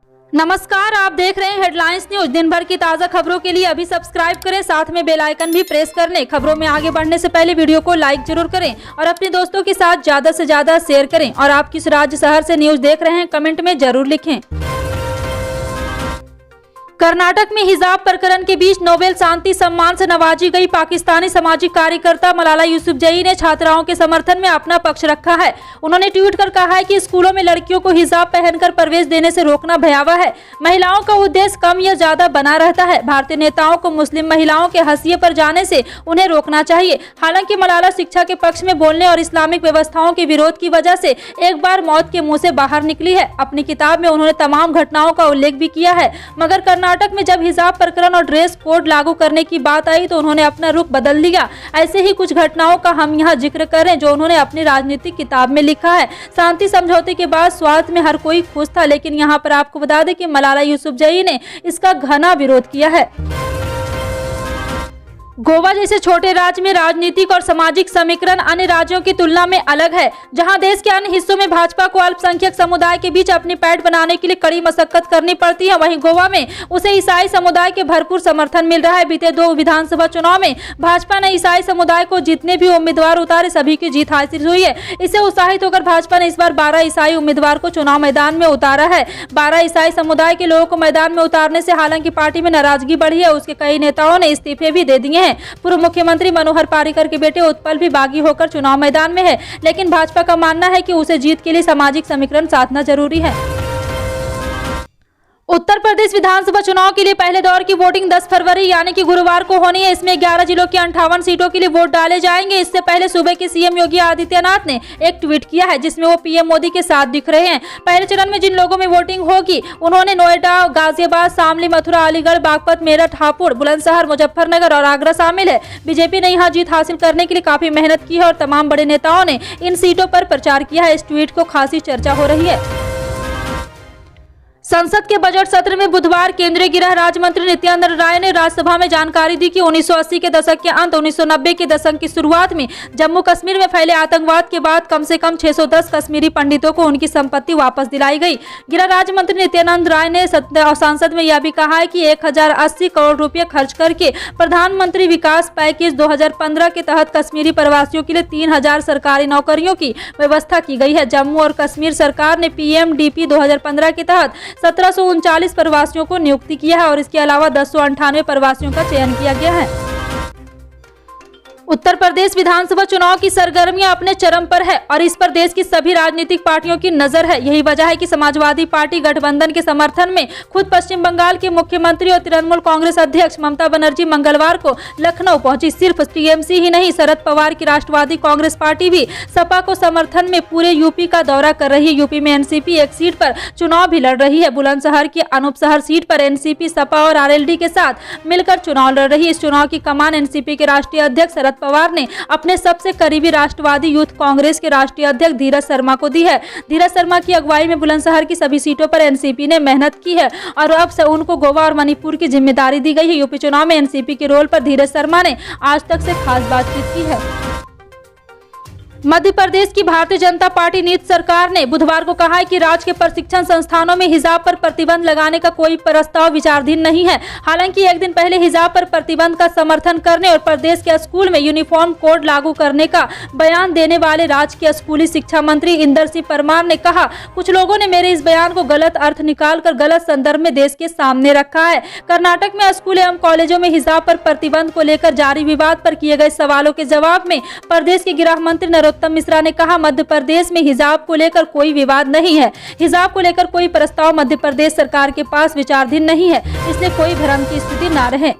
नमस्कार, आप देख रहे हैं हेडलाइंस न्यूज। दिन भर की ताज़ा खबरों के लिए अभी सब्सक्राइब करें, साथ में बेल आइकन भी प्रेस कर लें। खबरों में आगे बढ़ने से पहले वीडियो को लाइक जरूर करें और अपने दोस्तों के साथ ज्यादा से ज्यादा शेयर करें। और आप किस राज्य शहर से न्यूज देख रहे हैं कमेंट में जरूर लिखें। कर्नाटक में हिजाब प्रकरण के बीच नोबेल शांति सम्मान से नवाजी गई पाकिस्तानी सामाजिक कार्यकर्ता मलाला यूसुफजई ने छात्राओं के समर्थन में अपना पक्ष रखा है। उन्होंने ट्वीट कर कहा है कि स्कूलों में लड़कियों को हिजाब पहनकर प्रवेश देने से रोकना भयावह है। महिलाओं का उद्देश्य कम या ज्यादा बना रहता है। भारतीय नेताओं को मुस्लिम महिलाओं के हंसिए पर जाने से उन्हें रोकना चाहिए। हालांकि मलाला शिक्षा के पक्ष में बोलने और इस्लामिक व्यवस्थाओं के विरोध की वजह से एक बार मौत के मुंह से बाहर निकली है। अपनी किताब में उन्होंने तमाम घटनाओं का उल्लेख भी किया है, मगर कर्नाटक में जब हिजाब प्रकरण और ड्रेस कोड लागू करने की बात आई तो उन्होंने अपना रुख बदल दिया। ऐसे ही कुछ घटनाओं का हम यहाँ जिक्र करें जो उन्होंने अपनी राजनीतिक किताब में लिखा है। शांति समझौते के बाद स्वार्थ में हर कोई खुश था, लेकिन यहाँ पर आपको बता दें कि मलाला यूसुफजई ने इसका घना विरोध किया है। गोवा जैसे छोटे राज्य में राजनीतिक और सामाजिक समीकरण अन्य राज्यों की तुलना में अलग है। जहां देश के अन्य हिस्सों में भाजपा को अल्पसंख्यक समुदाय के बीच अपनी पैठ बनाने के लिए कड़ी मशक्कत करनी पड़ती है, वहीं गोवा में उसे ईसाई समुदाय के भरपूर समर्थन मिल रहा है। बीते 2 विधानसभा चुनाव में भाजपा ने ईसाई समुदाय को जितने भी उम्मीदवार उतारे सभी की जीत हासिल हुई है। इससे उत्साहित होकर भाजपा ने इस बार 12 ईसाई उम्मीदवार को चुनाव मैदान में उतारा है। 12 ईसाई समुदाय के लोगों को मैदान में उतारने से हालांकि पार्टी में नाराजगी बढ़ी है। उसके कई नेताओं ने इस्तीफे भी दे दिए हैं। पूर्व मुख्यमंत्री मनोहर पर्रिकर के बेटे उत्पल भी बागी होकर चुनाव मैदान में है, लेकिन भाजपा का मानना है कि उसे जीत के लिए सामाजिक समीकरण साधना जरूरी है। उत्तर प्रदेश विधानसभा चुनाव के लिए पहले दौर की वोटिंग 10 फरवरी यानी कि गुरुवार को होनी है। इसमें 11 जिलों की 58 सीटों के लिए वोट डाले जाएंगे। इससे पहले सूबे के सीएम योगी आदित्यनाथ ने एक ट्वीट किया है जिसमें वो पीएम मोदी के साथ दिख रहे हैं। पहले चरण में जिन लोगों में वोटिंग होगी उन्होंने नोएडा, गाजियाबाद, शामली, मथुरा, अलीगढ़, बागपत, मेरठ, हापुड़, बुलंदशहर, मुजफ्फरनगर और आगरा शामिल है। बीजेपी ने यहाँ जीत हासिल करने के लिए काफी मेहनत की है और तमाम बड़े नेताओं ने इन सीटों पर प्रचार किया है। इस ट्वीट को खासी चर्चा हो रही है। संसद के बजट सत्र में बुधवार केंद्रीय गृह राज्य मंत्री नित्यानंद राय ने राज्यसभा में जानकारी दी कि 1980 के दशक के अंत 1990 के दशक की शुरुआत में जम्मू कश्मीर में फैले आतंकवाद के बाद कम से कम 610 कश्मीरी पंडितों को उनकी संपत्ति वापस दिलाई गई। गृह राज्य मंत्री नित्यानंद राय ने संसद में यह भी कहा है कि 1080 करोड़ रुपए खर्च करके प्रधानमंत्री विकास पैकेज 2015 के तहत कश्मीरी प्रवासियों के लिए 3000 सरकारी नौकरियों की व्यवस्था की गई है। जम्मू और कश्मीर सरकार ने PMDP 2015 के तहत 1739 प्रवासियों को नियुक्ति किया है और इसके अलावा 1098 प्रवासियों का चयन किया गया है। उत्तर प्रदेश विधानसभा चुनाव की सरगर्मियां अपने चरम पर है और इस पर देश की सभी राजनीतिक पार्टियों की नजर है। यही वजह है कि समाजवादी पार्टी गठबंधन के समर्थन में खुद पश्चिम बंगाल के मुख्यमंत्री और तृणमूल कांग्रेस अध्यक्ष ममता बनर्जी मंगलवार को लखनऊ पहुंची। सिर्फ टीएमसी ही नहीं, शरद पवार की राष्ट्रवादी कांग्रेस पार्टी भी सपा को समर्थन में पूरे यूपी का दौरा कर रही है। यूपी में एनसीपी एक सीट पर चुनाव भी लड़ रही है। बुलंदशहर की अनूपशहर सीट पर एनसीपी, सपा और आरएलडी के साथ मिलकर चुनाव लड़ रही है। इस चुनाव की कमान एनसीपी के राष्ट्रीय अध्यक्ष शरद पवार ने अपने सबसे करीबी राष्ट्रवादी यूथ कांग्रेस के राष्ट्रीय अध्यक्ष धीरज शर्मा को दी है। धीरज शर्मा की अगुवाई में बुलंदशहर की सभी सीटों पर एनसीपी ने मेहनत की है और अब से उनको गोवा और मणिपुर की जिम्मेदारी दी गई है। यूपी चुनाव में एनसीपी के रोल पर धीरज शर्मा ने आज तक से खास बातचीत की है। मध्य प्रदेश की भारतीय जनता पार्टी नीति सरकार ने बुधवार को कहा है कि राज्य के प्रशिक्षण संस्थानों में हिजाब पर प्रतिबंध लगाने का कोई प्रस्ताव विचाराधीन नहीं है। हालांकि एक दिन पहले हिजाब पर प्रतिबंध का समर्थन करने और प्रदेश के स्कूल में यूनिफॉर्म कोड लागू करने का बयान देने वाले राज्य के स्कूली शिक्षा मंत्री इंदर सिंह परमार ने कहा, कुछ लोगों ने मेरे इस बयान को गलत अर्थ निकालकर गलत संदर्भ में देश के सामने रखा है। कर्नाटक में स्कूल एवं कॉलेजों में हिजाब पर प्रतिबंध को लेकर जारी विवाद पर किए गए सवालों के जवाब में प्रदेश के गृह मंत्री नरोत्तम मिश्रा ने कहा, मध्य प्रदेश में हिजाब को लेकर कोई विवाद नहीं है। हिजाब को लेकर कोई प्रस्ताव मध्य प्रदेश सरकार के पास विचाराधीन नहीं है, इसलिए कोई भ्रम की स्थिति न रहे।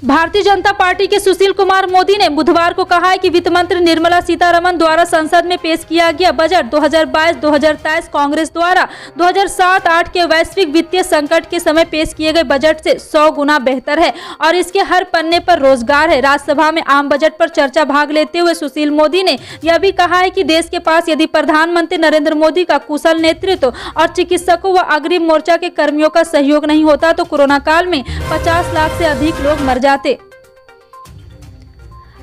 भारतीय जनता पार्टी के सुशील कुमार मोदी ने बुधवार को कहा है कि वित्त मंत्री निर्मला सीतारमण द्वारा संसद में पेश किया गया बजट 2022-2023 कांग्रेस द्वारा 2007-8 के वैश्विक वित्तीय संकट के समय पेश किए गए बजट से 100 गुना बेहतर है और इसके हर पन्ने पर रोजगार है। राज्यसभा में आम बजट पर चर्चा भाग लेते हुए सुशील मोदी ने यह भी कहा है कि देश के पास यदि प्रधानमंत्री नरेंद्र मोदी का कुशल नेतृत्व और चिकित्सकों व अग्रिम मोर्चा के कर्मियों का सहयोग नहीं होता तो कोरोना काल में 50 लाख से अधिक लोग मर जाते।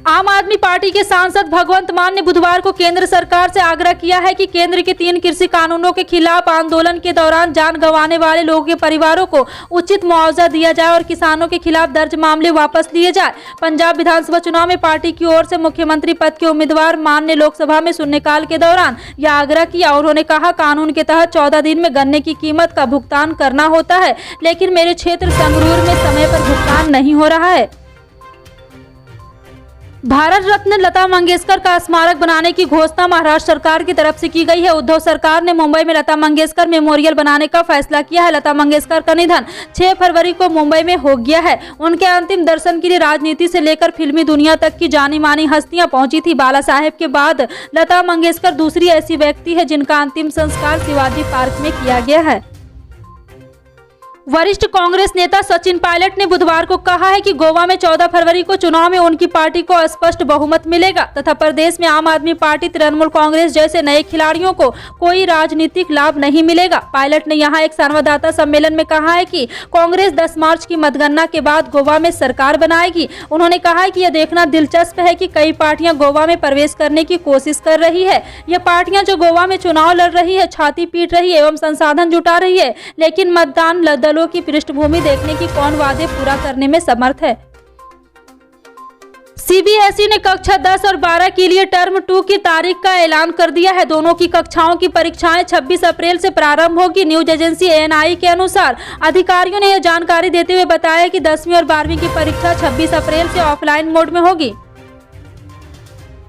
आम आदमी पार्टी के सांसद भगवंत मान ने बुधवार को केंद्र सरकार से आग्रह किया है कि केंद्र के 3 कृषि कानूनों के खिलाफ आंदोलन के दौरान जान गंवाने वाले लोगों के परिवारों को उचित मुआवजा दिया जाए और किसानों के खिलाफ दर्ज मामले वापस लिए जाए। पंजाब विधानसभा चुनाव में पार्टी की ओर से मुख्यमंत्री पद के उम्मीदवार मान ने लोकसभा में शून्यकाल के दौरान यह आग्रह किया। उन्होंने कहा, कानून के तहत 14 दिन में गन्ने की कीमत का भुगतान करना होता है, लेकिन मेरे क्षेत्र संगरूर में समय पर भुगतान नहीं हो रहा है। भारत रत्न लता मंगेशकर का स्मारक बनाने की घोषणा महाराष्ट्र सरकार की तरफ से की गई है। उद्धव सरकार ने मुंबई में लता मंगेशकर मेमोरियल बनाने का फैसला किया है। लता मंगेशकर का निधन 6 फरवरी को मुंबई में हो गया है। उनके अंतिम दर्शन के लिए राजनीति से लेकर फिल्मी दुनिया तक की जानी मानी हस्तियां पहुंची थी। बाला साहेब के बाद लता मंगेशकर दूसरी ऐसी व्यक्ति है जिनका अंतिम संस्कार शिवाजी पार्क में किया गया है। वरिष्ठ कांग्रेस नेता सचिन पायलट ने बुधवार को कहा है कि गोवा में 14 फरवरी को चुनाव में उनकी पार्टी को स्पष्ट बहुमत मिलेगा तथा प्रदेश में आम आदमी पार्टी, तृणमूल कांग्रेस जैसे नए खिलाड़ियों को कोई राजनीतिक लाभ नहीं मिलेगा। पायलट ने यहां एक संवाददाता सम्मेलन में कहा है कि कांग्रेस 10 मार्च की मतगणना के बाद गोवा में सरकार बनाएगी। उन्होंने कहा है कि यह देखना दिलचस्प है कि कई पार्टियां गोवा में प्रवेश करने की कोशिश कर रही है। ये पार्टियां जो गोवा में चुनाव लड़ रही है, छाती पीट रही है एवं संसाधन जुटा रही है, लेकिन मतदान दलों की पृष्ठभूमि देखने की कौन वादे पूरा करने में समर्थ है। सीबीएसई ने कक्षा 10 और 12 के लिए टर्म 2 की तारीख का ऐलान कर दिया है। दोनों की कक्षाओं की परीक्षाएं 26 अप्रैल से प्रारंभ होगी। न्यूज एजेंसी एएनआई के अनुसार अधिकारियों ने यह जानकारी देते हुए बताया कि 10वीं और 12वीं की परीक्षा 26 अप्रैल से ऑफलाइन मोड में होगी।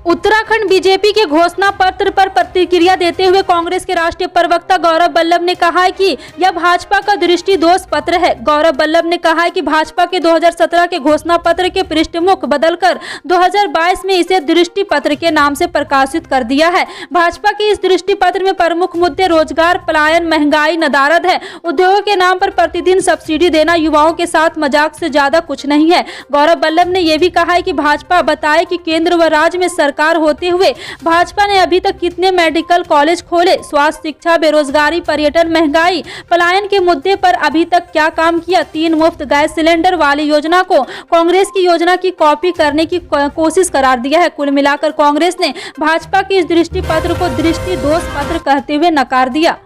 उत्तराखंड बीजेपी के घोषणा पत्र पर प्रतिक्रिया देते हुए कांग्रेस के राष्ट्रीय प्रवक्ता गौरव वल्लभ ने कहा है कि यह भाजपा का दृष्टि दोष पत्र है। गौरव वल्लभ ने कहा है कि भाजपा के 2017 के घोषणा पत्र के पृष्ठमुख बदलकर 2022 में इसे दृष्टि पत्र के नाम से प्रकाशित कर दिया है। भाजपा के इस दृष्टि पत्र में प्रमुख मुद्दे रोजगार, पलायन, महंगाई, नदारद है। उद्योगों के नाम पर प्रतिदिन सब्सिडी देना युवाओं के साथ मजाक से ज्यादा कुछ नहीं है। गौरव वल्लभ ने यह भी कहा है कि भाजपा बताए कि केंद्र व राज्य में सरकार होते हुए भाजपा ने अभी तक कितने मेडिकल कॉलेज खोले, स्वास्थ्य, शिक्षा, बेरोजगारी, पर्यटन, महंगाई, पलायन के मुद्दे पर अभी तक क्या काम किया। 3 मुफ्त गैस सिलेंडर वाली योजना को कांग्रेस की योजना की कॉपी करने की कोशिश करार दिया है। कुल मिलाकर कांग्रेस ने भाजपा के इस दृष्टि पत्र को दृष्टि दोष पत्र कहते हुए नकार दिया।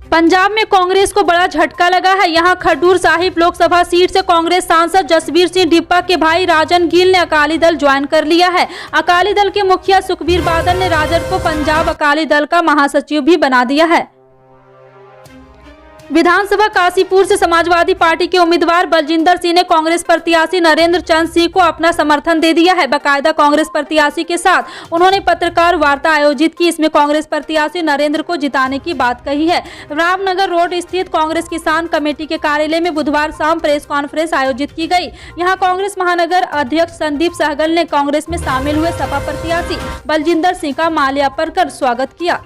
पंजाब में कांग्रेस को बड़ा झटका लगा है। यहां खडूर साहिब लोकसभा सीट से कांग्रेस सांसद जसबीर सिंह डिप्पा के भाई राजन गिल ने अकाली दल ज्वाइन कर लिया है। अकाली दल के मुखिया सुखबीर बादल ने राजन को पंजाब अकाली दल का महासचिव भी बना दिया है। विधानसभा काशीपुर से समाजवादी पार्टी के उम्मीदवार बलजिंदर सिंह ने कांग्रेस प्रत्याशी नरेंद्र चंद सिंह को अपना समर्थन दे दिया है। बाकायदा कांग्रेस प्रत्याशी के साथ उन्होंने पत्रकार वार्ता आयोजित की। इसमें कांग्रेस प्रत्याशी नरेंद्र को जिताने की बात कही है। रामनगर रोड स्थित कांग्रेस किसान कमेटी के कार्यालय में बुधवार शाम प्रेस कॉन्फ्रेंस आयोजित की गई। यहां कांग्रेस महानगर अध्यक्ष संदीप सहगल ने कांग्रेस में शामिल हुए सपा प्रत्याशी बलजिंदर सिंह का माल्यार्पण कर स्वागत किया।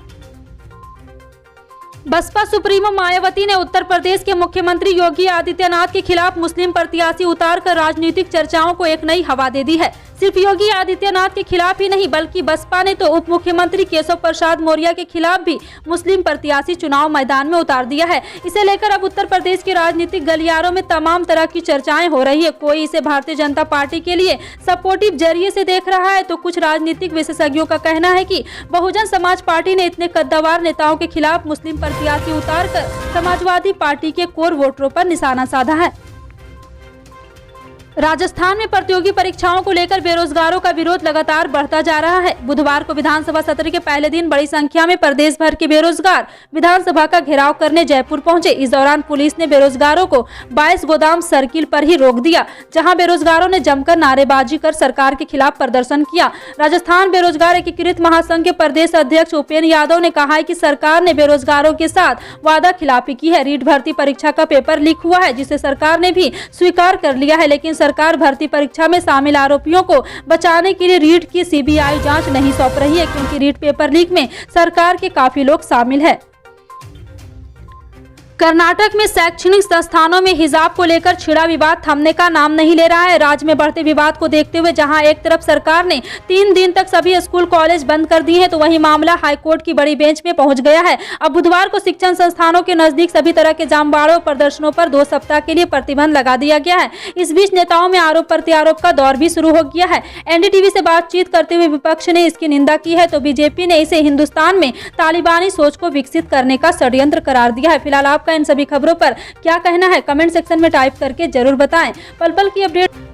बसपा सुप्रीमो मायावती ने उत्तर प्रदेश के मुख्यमंत्री योगी आदित्यनाथ के खिलाफ मुस्लिम प्रत्याशी उतारकर राजनीतिक चर्चाओं को एक नई हवा दे दी है। सिर्फ योगी आदित्यनाथ के खिलाफ ही नहीं बल्कि बसपा ने तो उप मुख्यमंत्री केशव प्रसाद मौर्य के खिलाफ भी मुस्लिम प्रत्याशी चुनाव मैदान में उतार दिया है। इसे लेकर अब उत्तर प्रदेश के राजनीतिक गलियारों में तमाम तरह की चर्चाएं हो रही है। कोई इसे भारतीय जनता पार्टी के लिए सपोर्टिव जरिए से देख रहा है तो कुछ राजनीतिक विशेषज्ञों का कहना है कि बहुजन समाज पार्टी ने इतने कद्दावर नेताओं के खिलाफ मुस्लिम प्रत्याशी उतारकर समाजवादी पार्टी के कोर वोटरों पर निशाना साधा है। राजस्थान में प्रतियोगी परीक्षाओं को लेकर बेरोजगारों का विरोध लगातार बढ़ता जा रहा है। बुधवार को विधानसभा सत्र के पहले दिन बड़ी संख्या में प्रदेश भर के बेरोजगार विधानसभा का घेराव करने जयपुर पहुंचे। इस दौरान पुलिस ने बेरोजगारों को 22 गोदाम सर्किल पर ही रोक दिया, जहां बेरोजगारों ने जमकर नारेबाजी कर सरकार के खिलाफ प्रदर्शन किया। राजस्थान बेरोजगार एकीकृत महासंघ के प्रदेश अध्यक्ष उपेंद्र यादव ने कहा है कि सरकार ने बेरोजगारों के साथ वादा खिलाफी की है। रीट भर्ती परीक्षा का पेपर लीक हुआ है जिसे सरकार ने भी स्वीकार कर लिया है, लेकिन सरकार भर्ती परीक्षा में शामिल आरोपियों को बचाने के लिए रीट की सीबीआई जांच नहीं सौंप रही है, क्योंकि रीट पेपर लीक में सरकार के काफी लोग शामिल है। कर्नाटक में शैक्षणिक संस्थानों में हिजाब को लेकर छिड़ा विवाद थमने का नाम नहीं ले रहा है। राज्य में बढ़ते विवाद को देखते हुए जहां एक तरफ सरकार ने 3 दिन तक सभी स्कूल कॉलेज बंद कर दिए हैं, तो वहीं मामला हाईकोर्ट की बड़ी बेंच में पहुंच गया है। अब बुधवार को शिक्षण संस्थानों के नजदीक सभी तरह के जामबाड़ों और प्रदर्शनों पर 2 सप्ताह के लिए प्रतिबंध लगा दिया गया है। इस बीच नेताओं में आरोप प्रत्यारोप का दौर भी शुरू हो गया है। एनडीटीवी से बातचीत करते हुए विपक्ष ने इसकी निंदा की है, तो बीजेपी ने इसे हिंदुस्तान में तालिबानी सोच को विकसित करने का षड्यंत्र करार दिया है। फिलहाल आपका इन सभी खबरों पर क्या कहना है, कमेंट सेक्शन में टाइप करके जरूर बताएं। पल पल की अपडेट